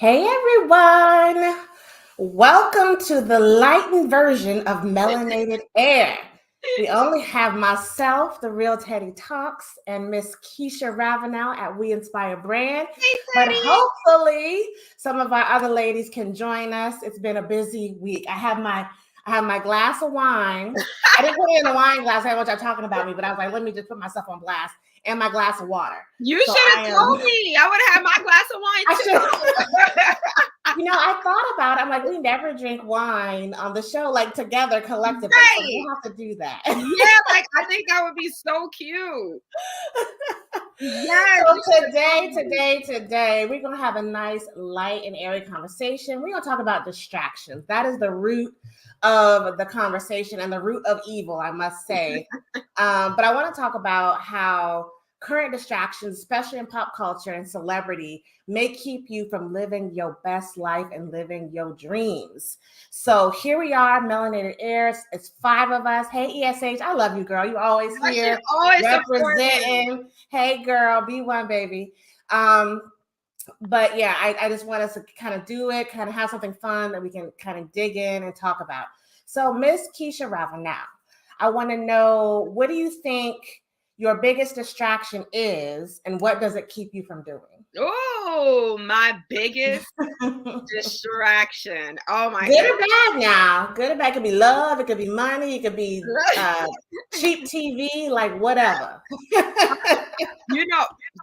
Hey everyone! Welcome to the lightened version of Melanated Air. We only have myself, the real Teddy Talks, and Miss Keisha Ravenell at We Inspire Brand. Hey, But Teddy. hopefully, some of our other ladies can join us. It's been a busy week. I have my glass of wine. I didn't put it in a wine glass. I know what y'all talking about me, but I was like, let me just put myself on blast and my glass of water. You So should have told me. I would have had my glass of wine too. I thought about it. I'm like, we never drink wine on the show, like together collectively. Right. So we'll have to do that. Yeah, like I think that would be so cute. Yes. So today, we're gonna have a nice, light and airy conversation. We're gonna talk about distractions. That is the root of the conversation and the root of evil, I must say. But I want to talk about how current distractions, especially in pop culture and celebrity, may keep you from living your best life and living your dreams. So here we are, Melanated Air. It's 5 of us. Hey, ESH, I love you, girl. You always here representing. Hey, girl, B1, baby. But yeah, I just want us to kind of do it, kind of have something fun that we can kind of dig in and talk about. So Miss Keisha Ravenell, I want to know, what do you think your biggest distraction is, and what does it keep you from doing? Oh, my biggest distraction. Oh my Good or bad now. Good or bad. It could be love, it could be money, it could be cheap TV, like whatever.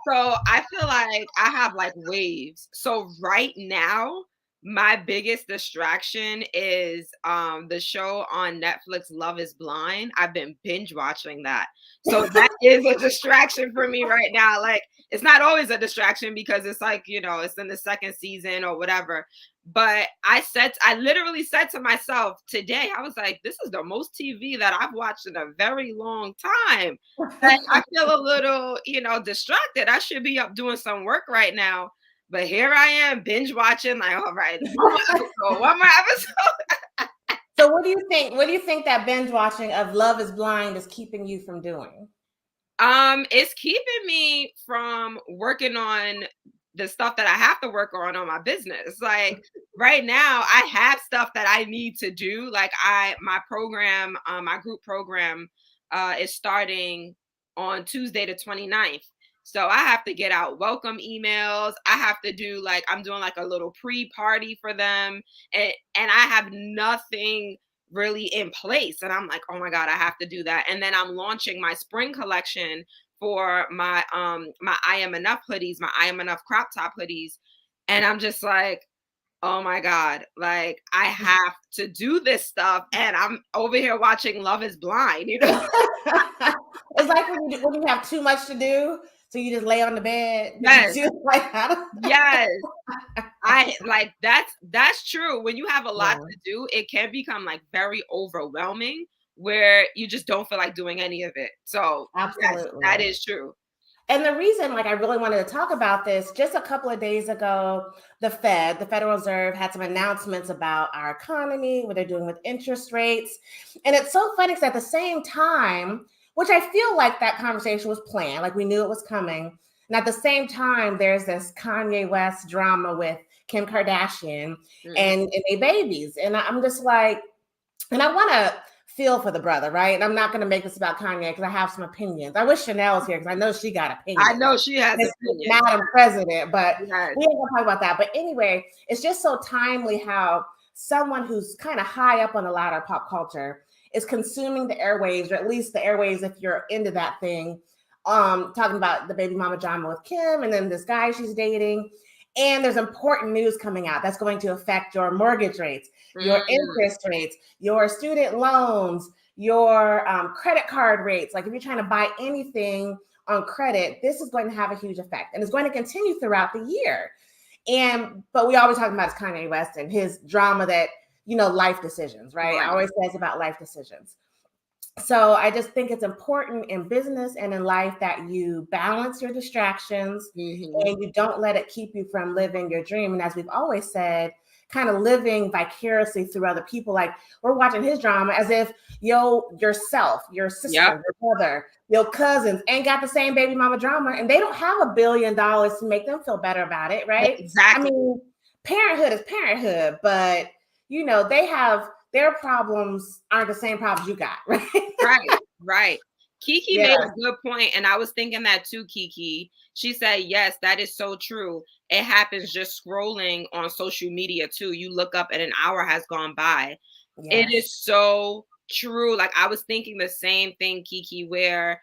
So I feel like I have like waves. So right now, my biggest distraction is the show on Netflix, Love is Blind. I've been binge watching that. So that is a distraction for me right now. Like, it's not always a distraction because it's like, it's in the second season or whatever. But I literally said to myself today, I was like, this is the most TV that I've watched in a very long time. Like, I feel a little, distracted. I should be up doing some work right now. But here I am binge watching, like, all right, one more episode. So what do you think? What do you think that binge watching of Love is Blind is keeping you from doing? It's keeping me from working on the stuff that I have to work on my business. Like right now, I have stuff that I need to do. Like my program, my group program, is starting on Tuesday the 29th. So I have to get out welcome emails. I have to do I'm doing like a little pre-party for them, and I have nothing really in place, and I'm like, oh my god, I have to do that. And then I'm launching my spring collection for my my I Am Enough hoodies, my I Am Enough crop top hoodies, and I'm just like, oh my god, like I have to do this stuff, and I'm over here watching Love is Blind. It's like when you have too much to do, so you just lay on the bed. Yes. Yes. I like that's true. When you have a lot to do, it can become like very overwhelming where you just don't feel like doing any of it. So absolutely, yes, that is true. And the reason, I really wanted to talk about this, just a couple of days ago, the Federal Reserve, had some announcements about our economy, what they're doing with interest rates. And it's so funny because at the same time, which I feel like that conversation was planned, like we knew it was coming. And at the same time, there's this Kanye West drama with Kim Kardashian and their babies. And I'm just like, and I want to feel for the brother, right? And I'm not going to make this about Kanye because I have some opinions. I wish Chanel's here because I know she got opinions. I know she has opinions. Madam President, but we ain't going to talk about that. But anyway, it's just so timely how someone who's kind of high up on the ladder of pop culture is consuming the airwaves, or at least the airwaves if you're into that thing, talking about the baby mama drama with Kim and then this guy she's dating. And there's important news coming out that's going to affect your mortgage rates, your interest rates, your student loans, your credit card rates. Like if you're trying to buy anything on credit, this is going to have a huge effect, and it's going to continue throughout the year. But we always talk about Kanye West and his drama that, life decisions, right? I always says about life decisions. So I just think it's important in business and in life that you balance your distractions and you don't let it keep you from living your dream. And as we've always said, kind of living vicariously through other people. Like we're watching his drama as if yourself, your sister, your brother, your cousins ain't got the same baby mama drama, and they don't have $1 billion to make them feel better about it, right? Exactly. I mean, parenthood is parenthood, but you know, they have their problems aren't the same problems you got, right? Right. Kiki made a good point, and I was thinking that too, Kiki. She said, yes, that is so true. It happens just scrolling on social media too. You look up and an hour has gone by. It is so true. Like, I was thinking the same thing, Kiki, where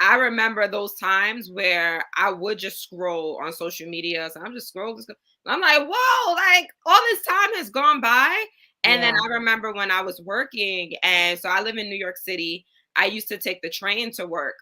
I remember those times where I would just scroll on social media. So I'm just scrolling. I'm like, whoa, like all this time has gone by. And then I remember when I was working, and so I live in New York City. I used to take the train to work.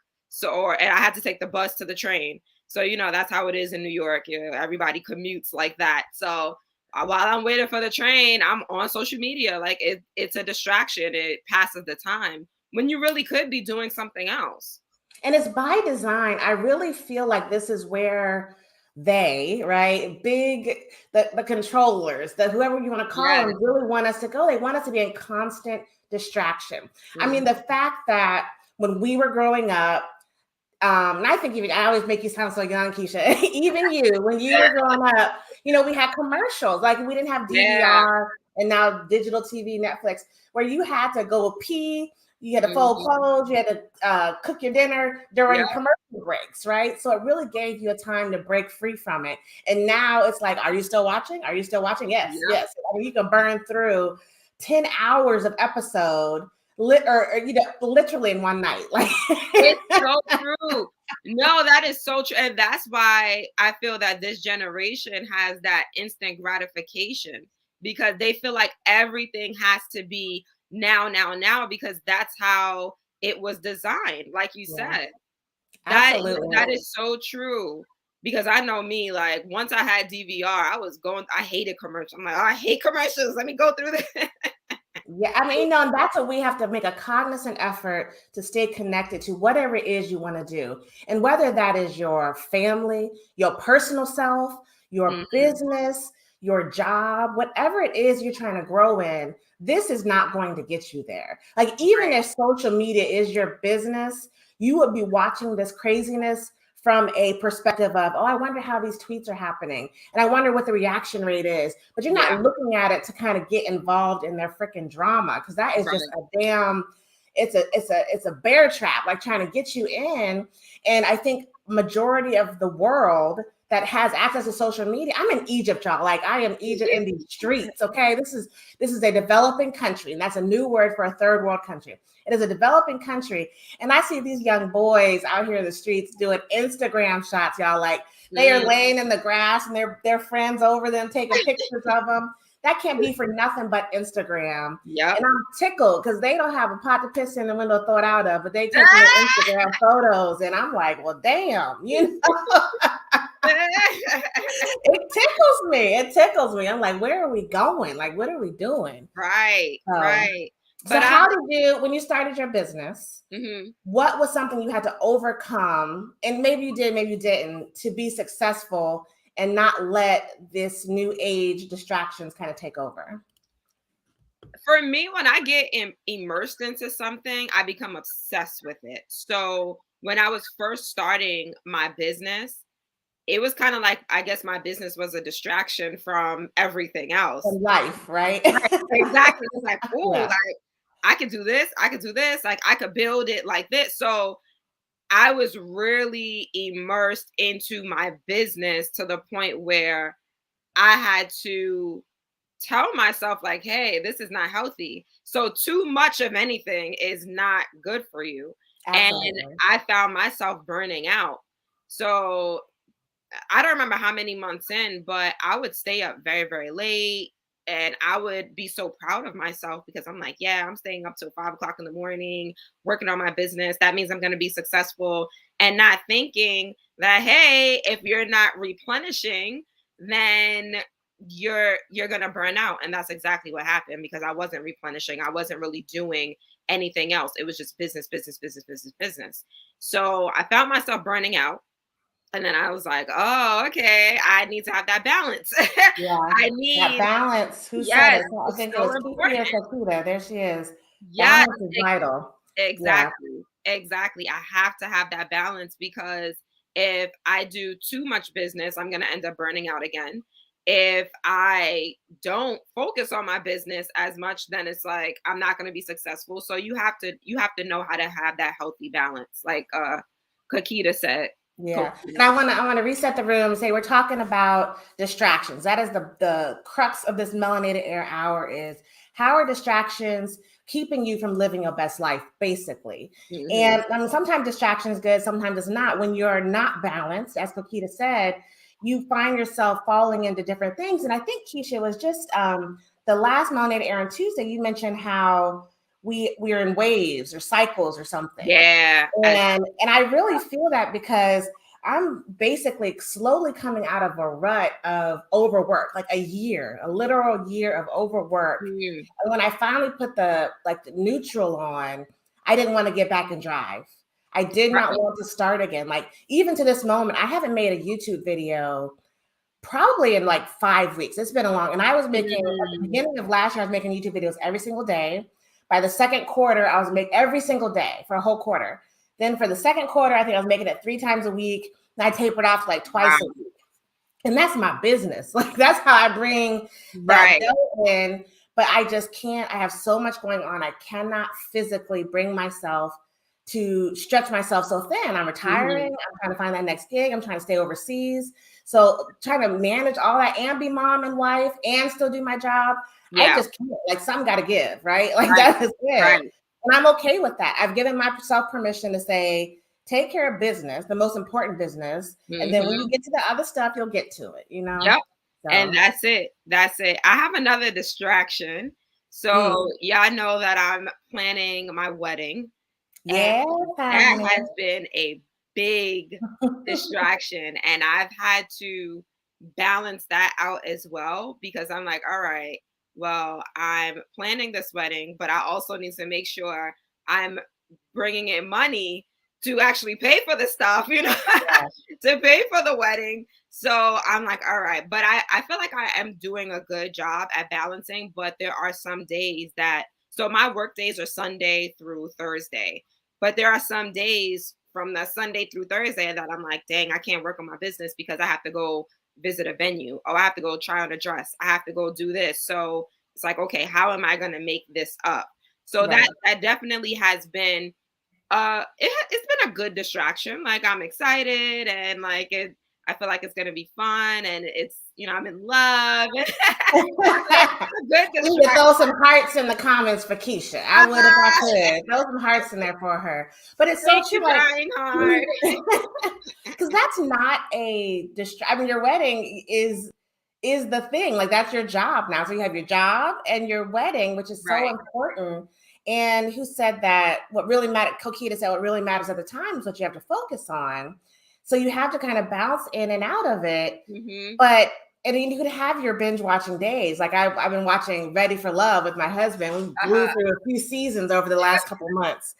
And I had to take the bus to the train. So, you know, that's how it is in New York. You know, everybody commutes like that. So while I'm waiting for the train, I'm on social media. Like it's a distraction. It passes the time when you really could be doing something else. And it's by design. I really feel like this is where they, right, the controllers, whoever you want to call them, really want us to go. They want us to be in constant distraction. I mean, the fact that when we were growing up, and I think I always make you sound so young, Keisha. Even you, when you were growing up, you know, we had commercials. Like, we didn't have DVR and now digital TV, Netflix, where you had to go pee, you had to fold clothes, you had to cook your dinner during commercial breaks, right? So it really gave you a time to break free from it. And now it's like, are you still watching? Are you still watching? Yes. I mean, you can burn through 10 hours of episode literally in one night. Like, it's so true. No, that is so true. And that's why I feel that this generation has that instant gratification, because they feel like everything has to be now, because that's how it was designed. Like you said, absolutely. That is so true. Because I know me, like once I had DVR, I hated commercials. I'm like, oh, I hate commercials. Let me go through this. Yeah, I mean, you know, and that's what we have to make a cognizant effort to stay connected to whatever it is you want to do. And whether that is your family, your personal self, your business, your job, whatever it is you're trying to grow in, this is not going to get you there. Like, even if social media is your business, you would be watching this craziness from a perspective of, oh, I wonder how these tweets are happening. And I wonder what the reaction rate is. But you're not looking at it to kind of get involved in their freaking drama, because that is just a damn, it's a bear trap, like trying to get you in. And I think majority of the world that has access to social media, I'm in Egypt, y'all. Like, I am Egypt in these streets. Okay. This is a developing country. And that's a new word for a third world country. It is a developing country. And I see these young boys out here in the streets doing Instagram shots, y'all. Like, they are laying in the grass and their friends over them taking pictures of them. That can't be for nothing but Instagram. And I'm tickled because they don't have a pot to piss in the window throw it out of, but they take their Instagram photos. And I'm like, well, damn, you know. It tickles me. I'm like, where are we going? Like, what are we doing? Right. So how did you, when you started your business, what was something you had to overcome? And maybe you did, maybe you didn't, to be successful and not let this new age distractions kind of take over? For me, when I get immersed into something, I become obsessed with it. So when I was first starting my business, it was kind of like, I guess my business was a distraction from everything else. From life, right? Exactly. It's like, oh, like I could do this. Like, I could build it like this. So I was really immersed into my business to the point where I had to tell myself, like, hey, this is not healthy. So too much of anything is not good for you. Absolutely. And I found myself burning out. So I don't remember how many months in, but I would stay up very, very late. And I would be so proud of myself because I'm like, yeah, I'm staying up till 5 o'clock in the morning, working on my business. That means I'm going to be successful, and not thinking that, hey, if you're not replenishing, then you're going to burn out. And that's exactly what happened, because I wasn't replenishing. I wasn't really doing anything else. It was just business. So I found myself burning out. And then I was like, oh, okay, I need to have that balance. Yeah, I need that balance. Who said it? I think it was Keisha. There she is. Yeah, balance is vital. Exactly. I have to have that balance, because if I do too much business, I'm going to end up burning out again. if I don't focus on my business as much, then it's like I'm not going to be successful. So you have to know how to have that healthy balance, like Kakita said. Yeah. And I want to reset the room and say we're talking about distractions. That is the crux of this Melanated Air hour is how are distractions keeping you from living your best life, basically. And I mean, sometimes distraction is good, sometimes it's not. When you're not balanced, as Kakita said, you find yourself falling into different things. And I think Keisha was just the last Melanated Air on Tuesday, you mentioned how we're in waves or cycles or something. Yeah. And I really feel that because I'm basically slowly coming out of a rut of overwork, like a literal year of overwork. And when I finally put the neutral on, I didn't want to get back and drive. I did not want to start again. Like even to this moment, I haven't made a YouTube video probably in like 5 weeks. It's been a long, and I was making at the beginning of last year, I was making YouTube videos every single day. By the second quarter, I was making every single day for a whole quarter. Then for the second quarter, I think I was making it 3 times a week. And I tapered off like twice a week. And that's my business. Like that's how I bring that dough in. But I just can't. I have so much going on. I cannot physically bring myself to stretch myself so thin. I'm retiring. I'm trying to find that next gig. I'm trying to stay overseas. So trying to manage all that and be mom and wife and still do my job. I just can't. Like something got to give, right? Like that is it. And I'm okay with that. I've given myself permission to say, take care of business, the most important business. And then when you get to the other stuff, you'll get to it, you know? Yep. So. And that's it. That's it. I have another distraction. So y'all know that I'm planning my wedding. Yeah. That has been a big distraction. And I've had to balance that out as well because I'm like, all right, well, I'm planning this wedding, but I also need to make sure I'm bringing in money to actually pay for the stuff, you know, to pay for the wedding. So I'm like, all right, but I feel like I am doing a good job at balancing, but there are some days so my work days are Sunday through Thursday, but there are some days from the Sunday through Thursday that I'm like, dang, I can't work on my business because I have to go visit a venue. Oh, I have to go try on a dress. I have to go do this. So it's like, okay, how am I going to make this up? So that definitely has been, it's been a good distraction. Like I'm excited and like I feel like it's going to be fun and it's, you know, I'm in love. Good you could throw some hearts in the comments for Keisha. I would if I could. Throw some hearts in there for her. But it's so true. Because that's not a distraction. I mean, your wedding is the thing. Like that's your job now. So you have your job and your wedding, which is so important. And who said that what really mattered, Kokita said what really matters at the time is what you have to focus on. So you have to kind of bounce in and out of it. But and then you could have your binge watching days. Like I've been watching Ready for Love with my husband. We blew through a few seasons over the last couple months.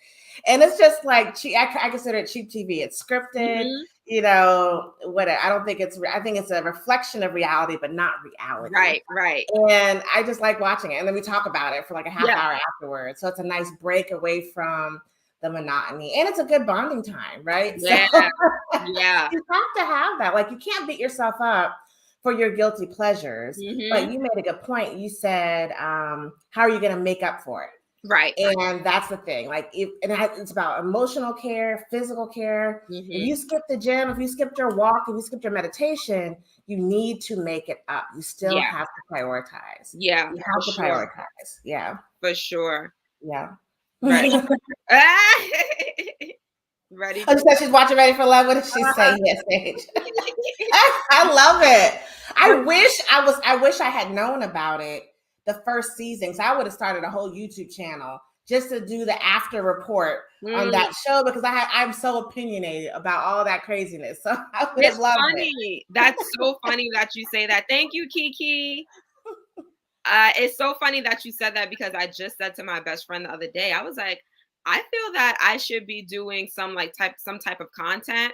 And it's just like, I consider it cheap TV. It's scripted, you know, I don't think I think it's a reflection of reality, but not reality. Right. And I just like watching it. And then we talk about it for like a half hour afterwards. So it's a nice break away from the monotony. And it's a good bonding time, right? Yeah. So, you have to have that. Like you can't beat yourself up for your guilty pleasures. But you made a good point. You said, how are you going to make up for it? Right. And that's the thing. Like it's about emotional care, physical care. If you skip the gym, if you skipped your walk, if you skipped your meditation, you need to make it up. You still have to prioritize. Yeah. You have to prioritize. Yeah. For sure. Yeah. Right. Ready? Oh, she said she's watching Ready for Love. What did she say? Yes, Sage. I love it. I wish I had known about it the first season. So I would have started a whole YouTube channel just to do the after report on that show because I'm so opinionated about all that craziness. So I would have loved it. That's so funny that you say that. Thank you, Kiki. It's so funny that you said that because I just said to my best friend the other day, I was like, I feel that I should be doing some type of content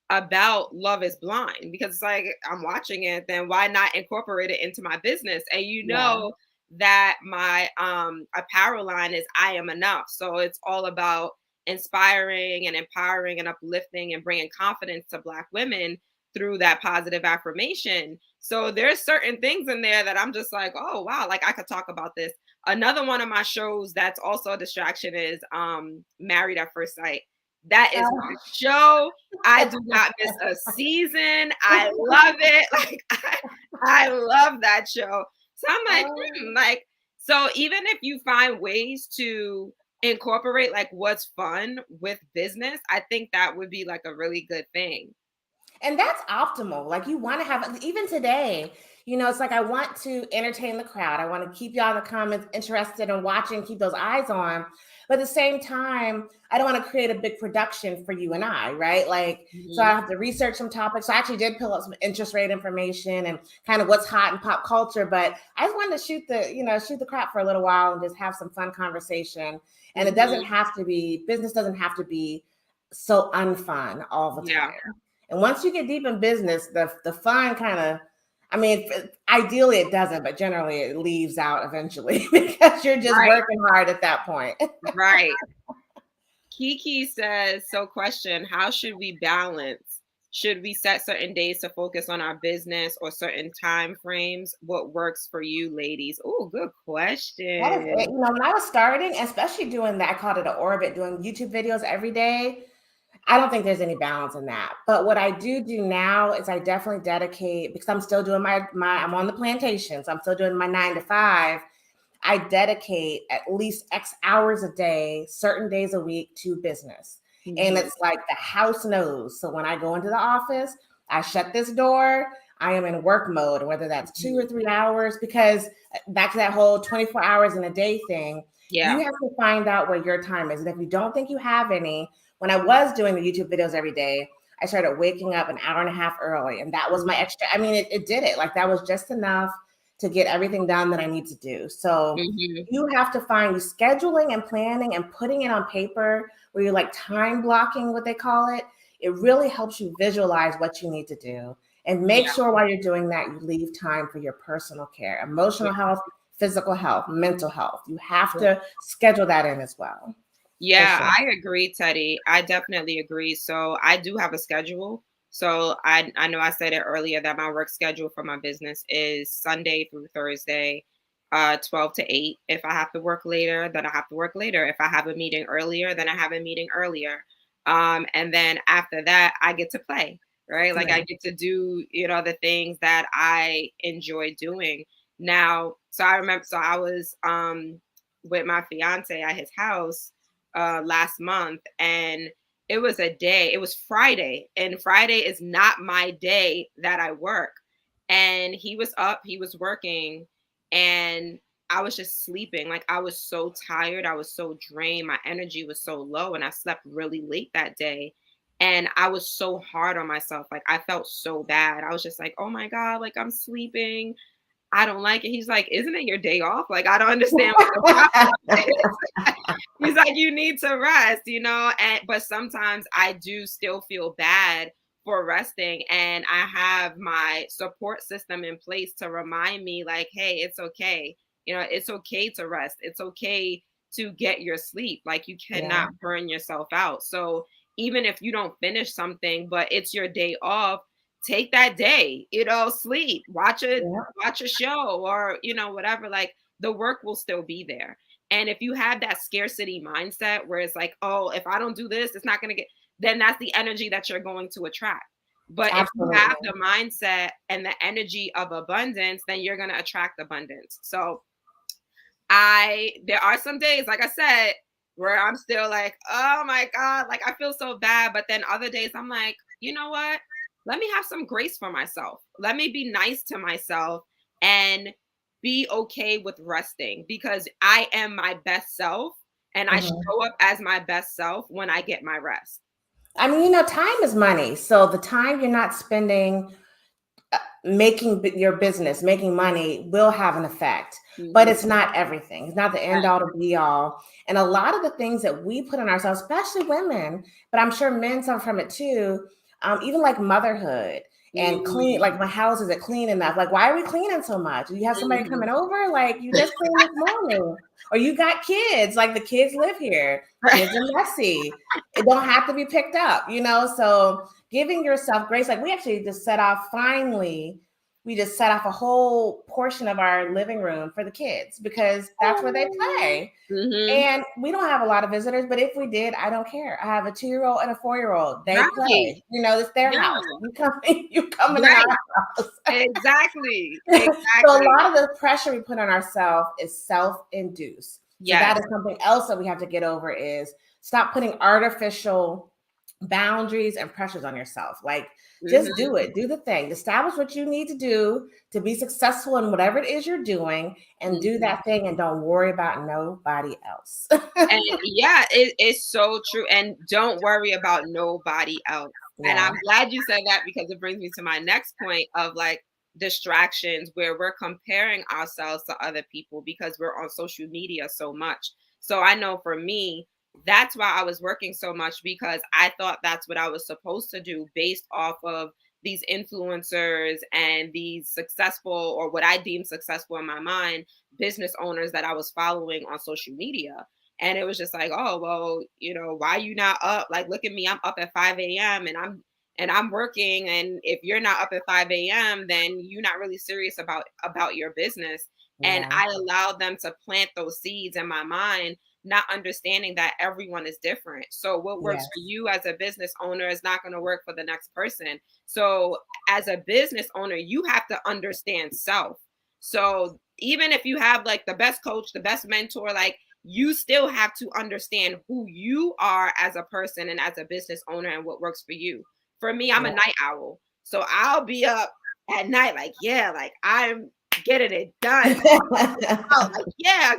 about Love is Blind because it's like I'm watching it, then why not incorporate it into my business? And you know that my apparel line is I Am Enough. So it's all about inspiring and empowering and uplifting and bringing confidence to Black women through that positive affirmation. So there's certain things in there that I'm just like, oh wow, like I could talk about this. Another one of my shows that's also a distraction is Married at First Sight. That is my show. I do not miss a season. I love it. Like I love that show. So I'm like, like, so even if you find ways to incorporate like what's fun with business, I think that would be like a really good thing. And that's optimal. Like you want to have, even today, you know, it's like I want to entertain the crowd. I want to keep y'all in the comments interested in watching, keep those eyes on. But at the same time, I don't want to create a big production for you and I, right? Like, so I have to research some topics. So I actually did pull up some interest rate information and kind of what's hot in pop culture. But I just wanted to shoot the crap for a little while and just have some fun conversation. And it doesn't have to be, business doesn't have to be so unfun all the time. And once you get deep in business, the fun kind of, I mean, ideally it doesn't, but generally it leaves out eventually because you're just working hard at that point. Right. Kiki says, so question, how should we balance? Should we set certain days to focus on our business or certain time frames? What works for you, ladies? Oh, good question. That is it. You know, when I was starting, especially doing that, I called it an orbit, doing YouTube videos every day. I don't think there's any balance in that. But what I do now is I definitely dedicate, because I'm still doing I'm on the plantation, so I'm still doing my 9 to 5. I dedicate at least X hours a day, certain days a week to business. And it's like the house knows. So when I go into the office, I shut this door, I am in work mode, whether that's 2 or 3 hours, because back to that whole 24 hours in a day thing, you have to find out where your time is. And if you don't think you have any, when I was doing the YouTube videos every day, I started waking up an hour and a half early. And that was my extra. I mean, it did it. Like that was just enough to get everything done that I need to do. So you have to find scheduling and planning and putting it on paper where you're like time blocking, what they call it. It really helps you visualize what you need to do and make sure while you're doing that, you leave time for your personal care, emotional health, physical health, mental health. You have to schedule that in as well. Yeah, I agree, Teddy. I definitely agree. So I do have a schedule. So I know I said it earlier that my work schedule for my business is Sunday through Thursday, 12 to 8. If I have to work later, then I have to work later. If I have a meeting earlier, then I have a meeting earlier. And then after that, I get to play, right? Like I get to do, the things that I enjoy doing. Now, so I remember, so I was with my fiance at his house last month, and it was Friday, and Friday is not my day that I work. And he was up, he was working, and I was just sleeping. Like I was so tired, I was so drained, my energy was so low, and I slept really late that day. And I was so hard on myself. Like I felt so bad. I was just like, oh my God, like I'm sleeping, I don't like it. He's like, isn't it your day off? Like, I don't understand what the problem is. He's like, you need to rest, but sometimes I do still feel bad for resting. And I have my support system in place to remind me like, hey, it's okay. It's okay to rest. It's okay to get your sleep. Like you cannot burn yourself out. So even if you don't finish something, but it's your day off, take that day, sleep, watch a show or, whatever, like the work will still be there. And if you have that scarcity mindset where it's like, oh, if I don't do this, it's not going to get, then that's the energy that you're going to attract. But if you have the mindset and the energy of abundance, then you're going to attract abundance. So there are some days, like I said, where I'm still like, oh my God, like I feel so bad. But then other days I'm like, you know what? Let me have some grace for myself. Let me be nice to myself and be okay with resting, because I am my best self and I show up as my best self when I get my rest. I mean, time is money. So the time you're not spending making your business, making money will have an effect, but it's not everything. It's not the end all to be all. And a lot of the things that we put on ourselves, especially women, but I'm sure men suffer from it too. Even like motherhood and clean, like my house, is it clean enough? Like, why are we cleaning so much? Do you have somebody coming over? Like you just cleaned this morning, or you got kids, like the kids live here. Kids are messy. It don't have to be picked up, So giving yourself grace. Like we actually just set off we just set off a whole portion of our living room for the kids because that's where they play. And we don't have a lot of visitors, but if we did, I don't care. I have a 2-year-old and a 4-year-old. They play. You know, it's their house. You come in our house. Exactly. So a lot of the pressure we put on ourselves is self-induced. So that is something else that we have to get over is stop putting artificial boundaries and pressures on yourself. Like just do it, do the thing, establish what you need to do to be successful in whatever it is you're doing and do that thing and don't worry about nobody else. And it's so true. And don't worry about nobody else. And I'm glad you said that because it brings me to my next point of like distractions where we're comparing ourselves to other people because we're on social media so much. So I know for me, that's why I was working so much because I thought that's what I was supposed to do based off of these influencers and these successful, or what I deem successful in my mind, business owners that I was following on social media. And it was just like, oh, well, you know, why are you not up? Like, look at me, I'm up at 5 a.m. and I'm working. And if you're not up at 5 a.m., then you're not really serious about your business. And I allowed them to plant those seeds in my mind, not understanding that everyone is different. So what works for you as a business owner is not going to work for the next person. So as a business owner, you have to understand self. So even if you have like the best coach, the best mentor, like you still have to understand who you are as a person and as a business owner and what works for you. For me, I'm a night owl. So I'll be up at night, like, like I'm getting it done. Like,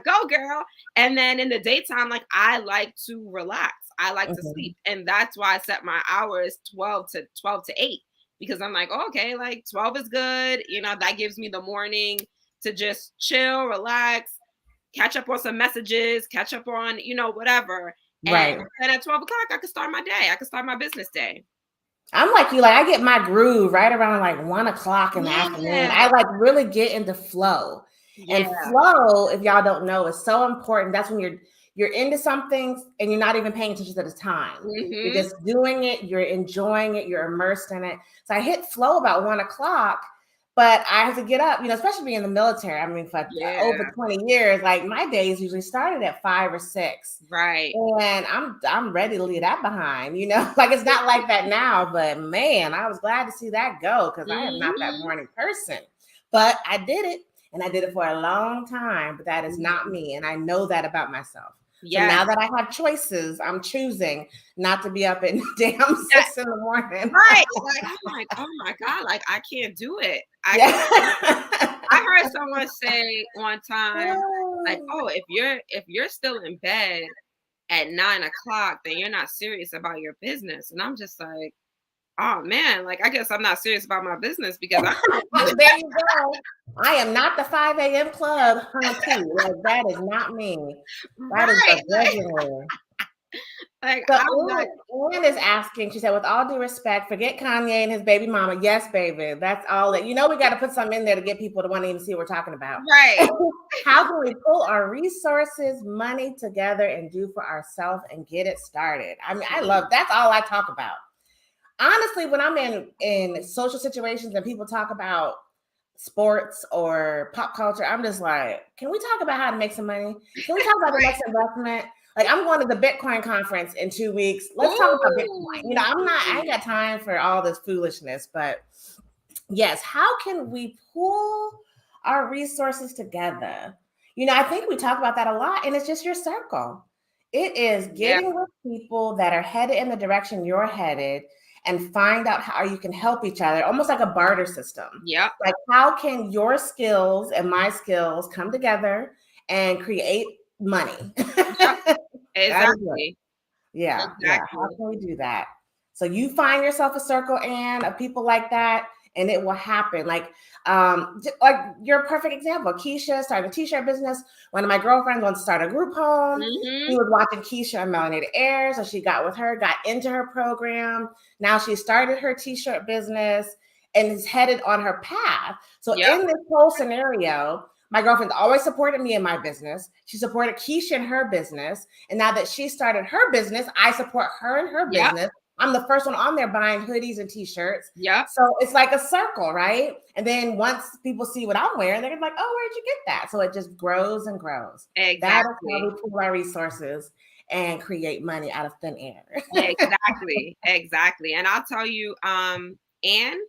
go girl. And then in the daytime, like I like to relax. I like to sleep. And that's why I set my hours 12 to 8, because I'm like, okay, like 12 is good. You know, that gives me the morning to just chill, relax, catch up on some messages, catch up on, you know, whatever. And then at 12 o'clock, I can start my day. I can start my business day. I'm like you, like I get my groove right around like 1 o'clock in the afternoon. I like really get into flow. And flow, if y'all don't know, is so important. That's when you're into something and you're not even paying attention to the time. You're just doing it, you're enjoying it, you're immersed in it. So I hit flow about 1 o'clock. But I have to get up, you know, especially being in the military. I mean, for over 20 years, like my days usually started at 5 or 6. Right. And I'm ready to leave that behind, you know, like it's not like that now, but man, I was glad to see that go because I am not that morning person. But I did it, and I did it for a long time, but that is not me. And I know that about myself. So now that I have choices, I'm choosing not to be up at damn 6 in the morning. Right. Like, I'm like, oh my God, like I can't do it. I heard someone say one time, like, oh, if you're still in bed at 9 o'clock, then you're not serious about your business. And I'm just like, oh man, like I guess I'm not serious about my business because there you go. I am not the 5 a.m. club, hunty. Like that is not me. That is a legendary. Like, so Ann is asking, she said, with all due respect, forget Kanye and his baby mama. Yes, baby. That's all that, you know, we got to put something in there to get people to want to even see what we're talking about. Right. How can we pull our resources, money together and do for ourselves and get it started? I mean, that's all I talk about. Honestly, when I'm in social situations and people talk about sports or pop culture, I'm just like, can we talk about how to make some money? Can we talk about the next investment? Like I'm going to the Bitcoin conference in 2 weeks. Let's talk about Bitcoin. You know, I ain't got time for all this foolishness, but yes, how can we pull our resources together? You know, I think we talk about that a lot, and it's just your circle. It is getting with people that are headed in the direction you're headed and find out how you can help each other, almost like a barter system. Yeah. Like how can your skills and my skills come together and create money? Exactly. Yeah. How can we do that? So you find yourself a circle, Ann, of people like that, and it will happen. Like you're a perfect example. Keisha started a t-shirt business. One of my girlfriends wants to start a group home. She was watching Keisha on Melanated Air, so she got with her, got into her program. Now she started her t-shirt business and is headed on her path. So in this whole scenario, my girlfriend's always supported me in my business. She supported Keisha in her business. And now that she started her business, I support her in her business. I'm the first one on there buying hoodies and t-shirts. Yep. So it's like a circle, right? And then once people see what I'm wearing, they're like, oh, where'd you get that? So it just grows and grows. Exactly. That is how we pool our resources and create money out of thin air. Exactly. And I'll tell you, Anne.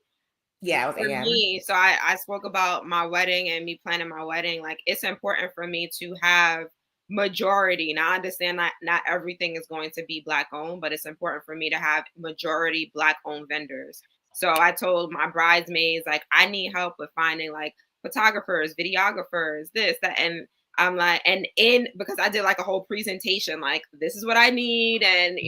Yeah, it was for Anne. me, so I spoke about my wedding and me planning my wedding. Like, it's important for me to have majority. Now, I understand that not everything is going to be Black owned, but it's important for me to have majority Black owned vendors. So I told my bridesmaids, like, I need help with finding like photographers, videographers, this, that, and I'm like, because I did like a whole presentation, like, this is what I need, and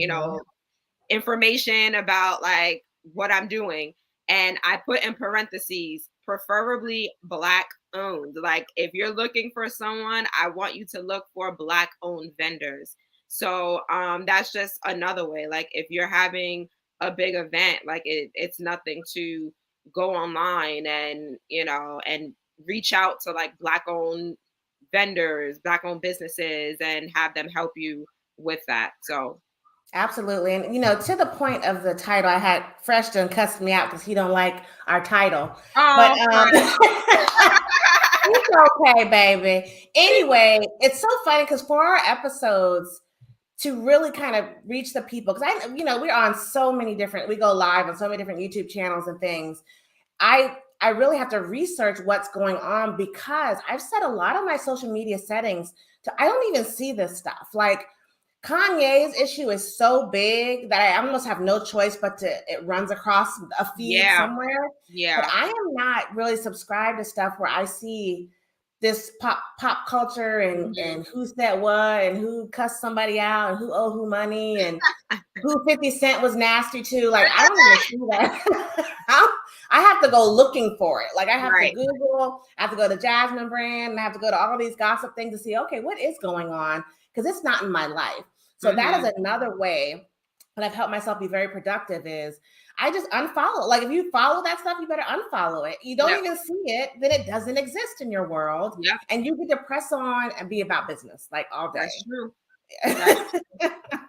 information about like what I'm doing. And I put in parentheses, preferably Black owned. Like, if you're looking for someone, I want you to look for Black owned vendors. So that's just another way. Like, if you're having a big event, like it's nothing to go online and, and reach out to like Black owned vendors, Black owned businesses, and have them help you with that. So absolutely. And, to the point of the title, I had Fresh done cussed me out because he don't like our title. But it's okay, baby. Anyway, it's so funny because for our episodes, to really kind of reach the people, because we're on so many different, we go live on so many different YouTube channels and things. I really have to research what's going on, because I've set a lot of my social media settings to, I don't even see this stuff. Like, Kanye's issue is so big that I almost have no choice but it runs across a feed somewhere. Yeah. But I am not really subscribed to stuff where I see this pop culture and who said what and who cussed somebody out and who owed who money and who 50 Cent was nasty to. Like, I don't even see that. I have to go looking for it. Like, I have to Google, I have to go to Jasmine Brand, and I have to go to all these gossip things to see, okay, what is going on? Because it's not in my life. So that is another way that I've helped myself be very productive, is I just unfollow. Like, if you follow that stuff, you better unfollow it. You don't even see it, then it doesn't exist in your world. Yeah. And you get to press on and be about business like all day. That's true.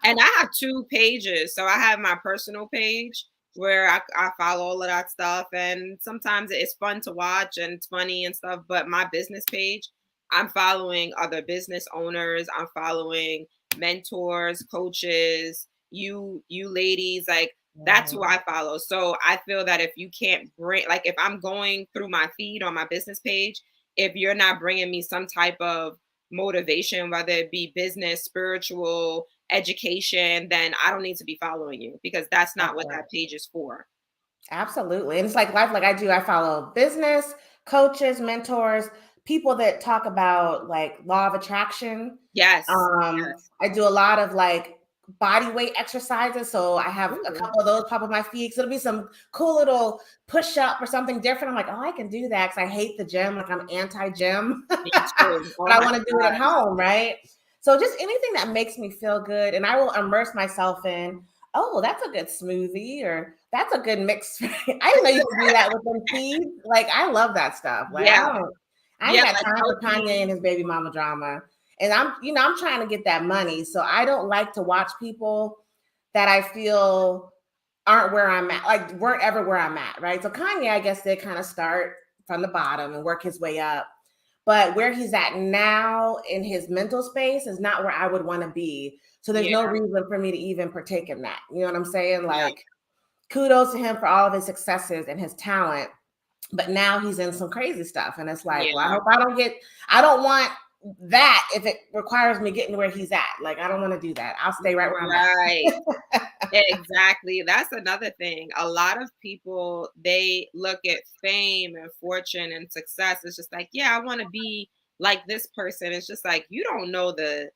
And I have 2 pages. So I have my personal page where I follow all of that stuff. And sometimes it's fun to watch and it's funny and stuff. But my business page, I'm following other business owners. I'm following mentors, coaches, you ladies, like, that's who I follow. So I feel that if you can't bring, like, if I'm going through my feed on my business page, if you're not bringing me some type of motivation, whether it be business, spiritual, education, then I don't need to be following you, because that's not what that page is for. Absolutely. And it's like life, like I follow business, coaches, mentors, people that talk about like law of attraction. Yes. I do a lot of like body weight exercises. So I have a couple of those pop up my feed. So it'll be some cool little push up or something different. I'm like, oh, I can do that because I hate the gym. Like, I'm anti-gym, but I want to do it at home, right? So just anything that makes me feel good, and I will immerse myself in, oh, that's a good smoothie, or that's a good mix. I didn't know you could do that with them feeds. Like, I love that stuff. Like, I ain't got time for Kanye and his baby mama drama. And I'm trying to get that money. So I don't like to watch people that I feel aren't where I'm at, like weren't ever where I'm at, right? So Kanye, I guess, did kind of start from the bottom and work his way up. But where he's at now in his mental space is not where I would want to be. So there's no reason for me to even partake in that. You know what I'm saying? Like, kudos to him for all of his successes and his talent. But now he's in some crazy stuff. And it's like, well, I hope I don't want that if it requires me getting where he's at. Like, I don't want to do that. I'll stay right where I'm at. Exactly. That's another thing. A lot of people, they look at fame and fortune and success. It's just like, yeah, I want to be like this person. It's just like, you don't know the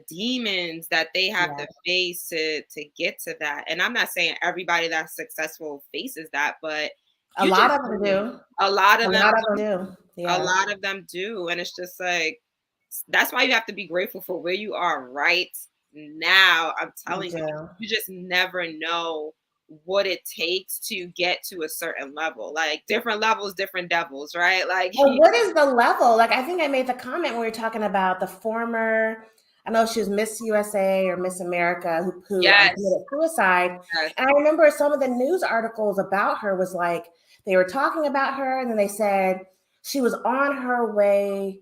demons that they have to face to get to that. And I'm not saying everybody that's successful faces that, but a lot of them do. A lot of them do. Yeah. A lot of them do. And it's just like, that's why you have to be grateful for where you are right now. I'm telling you, you just never know what it takes to get to a certain level. Like, different levels, different devils, right? Like, well, what is the level? Like, I think I made the comment when we were talking about the former I know she was Miss USA or Miss America who Yes. committed suicide. Yes. And I remember some of the news articles about her was like, they were talking about her and then they said she was on her way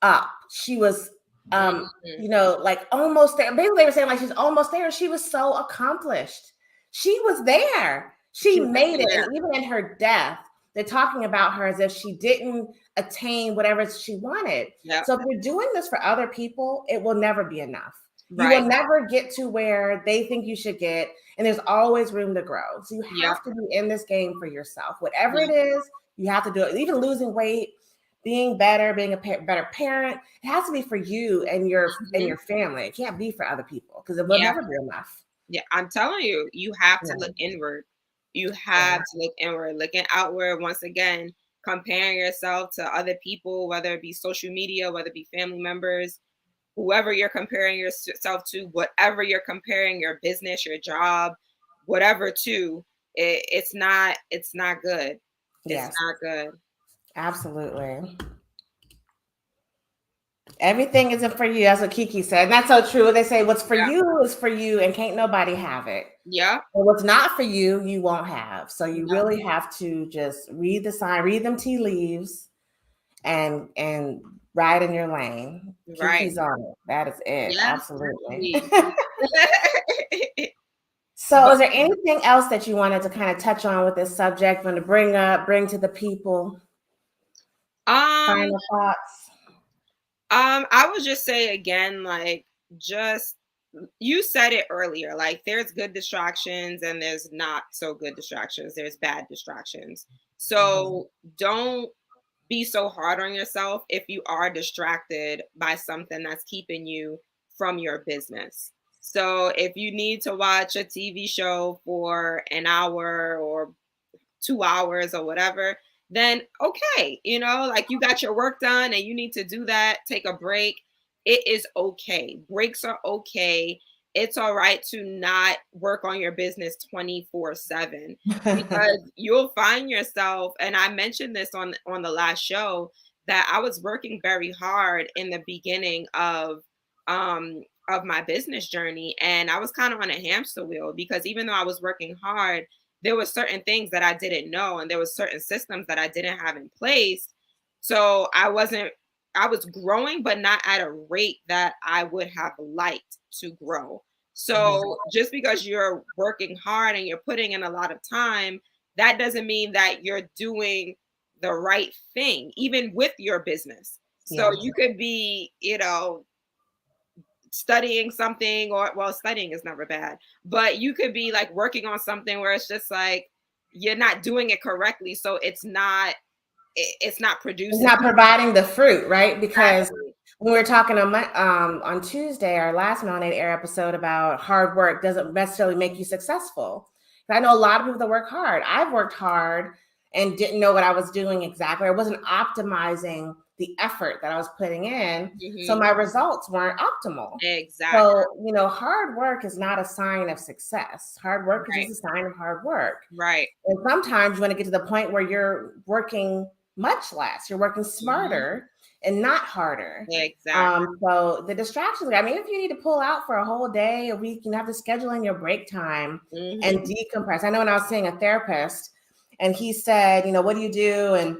up. She was, you know, like almost there. Basically, they were saying like she's almost there. She was so accomplished. She was there. She made it. And even in her death, they're talking about her as if she didn't attain whatever she wanted. Yep. So if you're doing this for other people, it will never be enough. Right. You will never get to where they think you should get, and there's always room to grow. So you have to be in this game for yourself. Whatever it is, you have to do it. Even losing weight, being better, being a better parent, it has to be for you and your family. It can't be for other people because it will never be enough. Yeah, I'm telling you, you have to look inward. You have to look inward, looking outward. Once again, comparing yourself to other people, whether it be social media, whether it be family members, whoever you're comparing yourself to, whatever you're comparing your business, your job, whatever to, it's not good. It's not good. Absolutely. Everything isn't for you. That's what Kiki said. And that's so true. They say what's for you is for you and can't nobody have it. Yeah. And what's not for you, you won't have. So you really have to just read the sign, read them tea leaves and ride in your lane. Right. Kiki's on it. That is it. Yeah, absolutely. So is there anything else that you wanted to kind of touch on with this subject, want to bring to the people? Final thoughts? I would just say again, like, just, you said it earlier, like there's good distractions and there's not so good distractions. There's bad distractions. So don't be so hard on yourself if you are distracted by something that's keeping you from your business. So if you need to watch a TV show for an hour or 2 hours or whatever, then okay, you know, like you got your work done and you need to do that, take a break. It is okay. Breaks are okay. It's all right to not work on your business 24/7 because you'll find yourself, and I mentioned this on the last show, that I was working very hard in the beginning of my business journey, and I was kind of on a hamster wheel because even though I was working hard, there were certain things that I didn't know, and there was certain systems that I didn't have in place. So I was growing, but not at a rate that I would have liked to grow. So just because you're working hard and you're putting in a lot of time, that doesn't mean that you're doing the right thing, even with your business. So you could be, you know, studying something, or well, studying is never bad, but you could be like working on something where it's just like you're not doing it correctly, so it's not producing, it's not providing the fruit, right? Because when we were talking on Tuesday, our last Melanated Air episode, about hard work doesn't necessarily make you successful. I know a lot of people that work hard. I've worked hard and didn't know what I was doing exactly. I wasn't optimizing the effort that I was putting in. So my results weren't optimal. Exactly. So, you know, hard work is not a sign of success. Hard work is just a sign of hard work. Right. And sometimes you want to get to the point where you're working much less. You're working smarter and not harder. Exactly. So the distractions, I mean, if you need to pull out for a whole day, a week, you have to schedule in your break time and decompress. I know when I was seeing a therapist and he said, you know, what do you do? And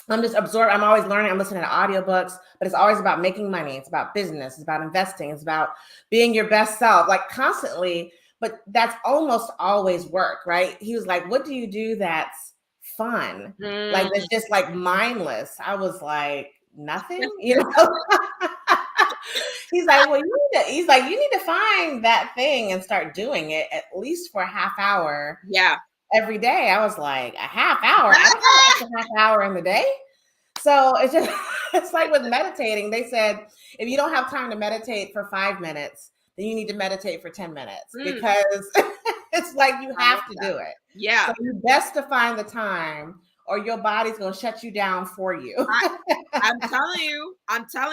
I'm just absorbed. I'm always learning. I'm listening to audiobooks, but it's always about making money. It's about business. It's about investing. It's about being your best self, like constantly. But that's almost always work, right? He was like, what do you do that's fun? Like, it's just like mindless. I was like, nothing, you know? He's like, well, you need to find that thing and start doing it at least for a half hour. Yeah. Every day. I was like, a half hour? I don't have an extra half hour in the day. So it's just, it's like with meditating. They said, if you don't have time to meditate for 5 minutes, then you need to meditate for 10 minutes because it's like you have to do it. Yeah. So it's best to find the time or your body's going to shut you down for you. I'm telling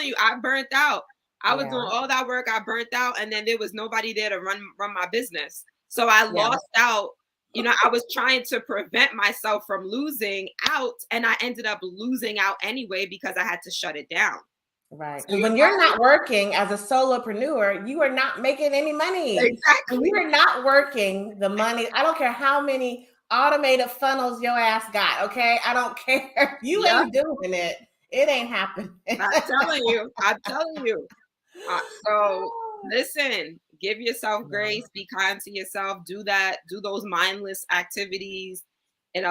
you, I burnt out. I was doing all that work. I burnt out, and then there was nobody there to run my business. So I lost out. You know, I was trying to prevent myself from losing out, and I ended up losing out anyway because I had to shut it down. Right. So when you're not working as a solopreneur, you are not making any money. Exactly. When you are not working, the money, I don't care how many automated funnels your ass got, okay? I don't care. You ain't doing it. It ain't happening. I'm telling you. So listen, give yourself grace, be kind to yourself, do those mindless activities,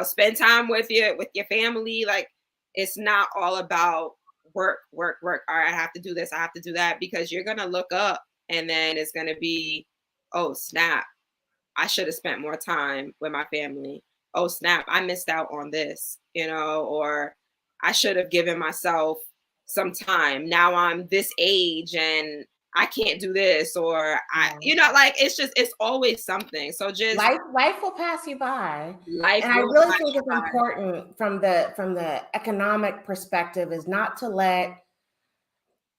spend time with your family. Like, it's not all about work. All right, I have to do this, I have to do that, because you're gonna look up and then it's gonna be, oh snap, I should have spent more time with my family. Oh snap, I missed out on this, or I should have given myself some time. Now I'm this age and I can't do this, or it's always something. So just life will pass you by. And I really think it's important from the economic perspective is not to let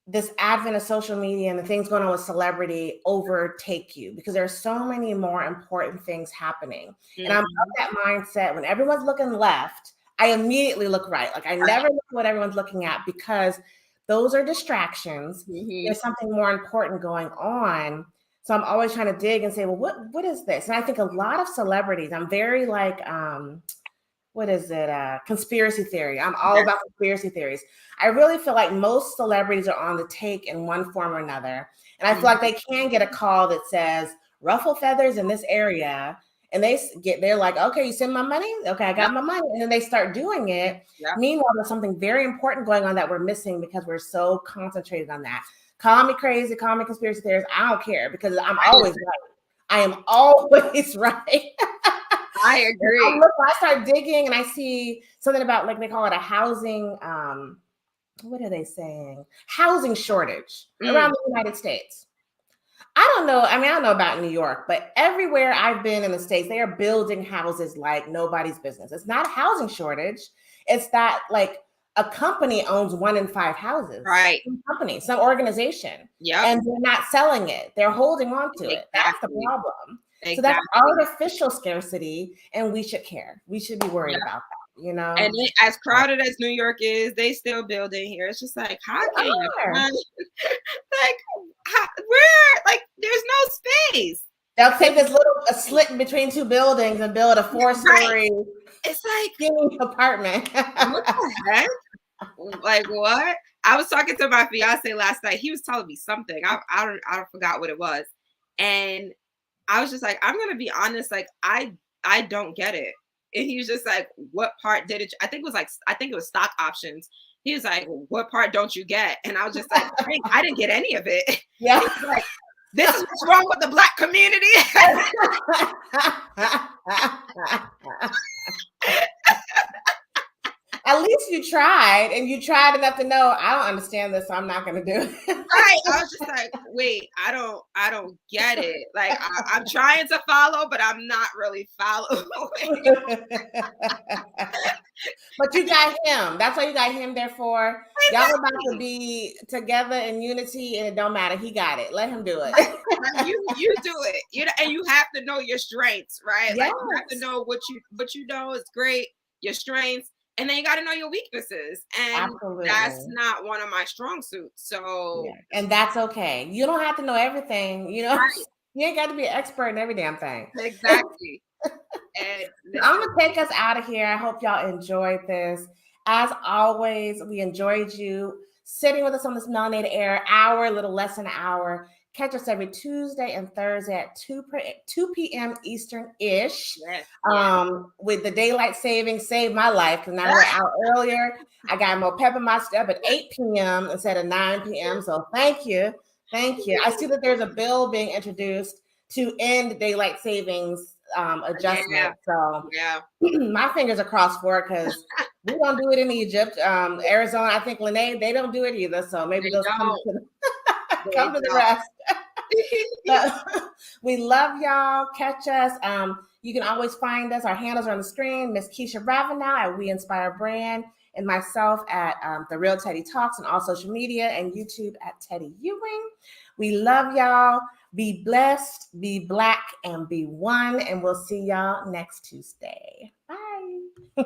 this advent of social media and the things going on with celebrity overtake you, because there are so many more important things happening. Mm-hmm. And I'm of that mindset. When everyone's looking left, I immediately look right. Like I never look at what everyone's looking at, because those are distractions. Mm-hmm. There's something more important going on. So I'm always trying to dig and say, well, what is this? And I think a lot of celebrities, I'm very like, what is it? Conspiracy theory. I'm all about conspiracy theories. I really feel like most celebrities are on the take in one form or another. And I feel like they can get a call that says ruffle feathers in this area. And they're like, okay, you send my money? Okay, I got my money. And then they start doing it. Yep. Meanwhile, there's something very important going on that we're missing because we're so concentrated on that. Call me crazy, call me conspiracy theorist. I don't care, because I'm always right. I am always right. I agree. I start digging and I see something about, like, they call it a housing, what are they saying? Housing shortage around the United States. I don't know. I mean, I don't know about New York, but everywhere I've been in the States, they are building houses like nobody's business. It's not a housing shortage. It's that, like, a company owns 1 in 5 houses. Right. Some company, some organization. Yeah. And they're not selling it. They're holding on to it. That's the problem. Exactly. So that's artificial scarcity, and we should care. We should be worried about that, And as crowded as New York is, they still building here. It's just like, how can you find, there's no space. They'll take this a slit between 2 buildings and build a 4-story. Right. It's like apartment. What the heck? Like, what? I was talking to my fiance last night. He was telling me something. I forgot what it was, and I was just like, I'm gonna be honest, like I don't get it. And he was just like, what part did it? I think it was stock options. He was like, what part don't you get? And I was just like, I didn't get any of it. Yeah. Like, this is what's wrong with the Black community. At least you tried, and you tried enough to know I don't understand this, so I'm not going to do it. Right. I was just like, wait, I don't get it. Like, I'm trying to follow, but I'm not really following. But you got him. That's what you got him there for. Y'all are about to be together in unity, and it don't matter. He got it. Let him do it. Like, you do it. And you have to know your strengths, right? Yes. Like, you have to know what you know is great, your strengths. And then you got to know your weaknesses. And that's not one of my strong suits. So, and that's okay. You don't have to know everything. Right. You ain't got to be an expert in every damn thing. Exactly. And I'm going to take us out of here. I hope y'all enjoyed this. As always, we enjoyed you sitting with us on this Melanated Air hour, a little less than an hour. Catch us every Tuesday and Thursday at 2 p.m. Eastern-ish. Yes. With the daylight savings saved my life, because now we're out earlier. I got more pep in my step at 8 p.m. instead of 9 p.m. So thank you. Thank you. I see that there's a bill being introduced to end daylight savings adjustment. So my fingers are crossed for it, because we don't do it in Egypt. Arizona, I think LaNée, they don't do it either. So maybe those come to the rest. We love y'all. Catch us. You can always find us. Our handles are on the screen. Miss Keisha Ravenell at We Inspire Brand, and myself at The Real Teddy Talks on all social media, and YouTube at Teddy Ewing. We love y'all. Be blessed, be Black, and be one. And we'll see y'all next Tuesday. Bye.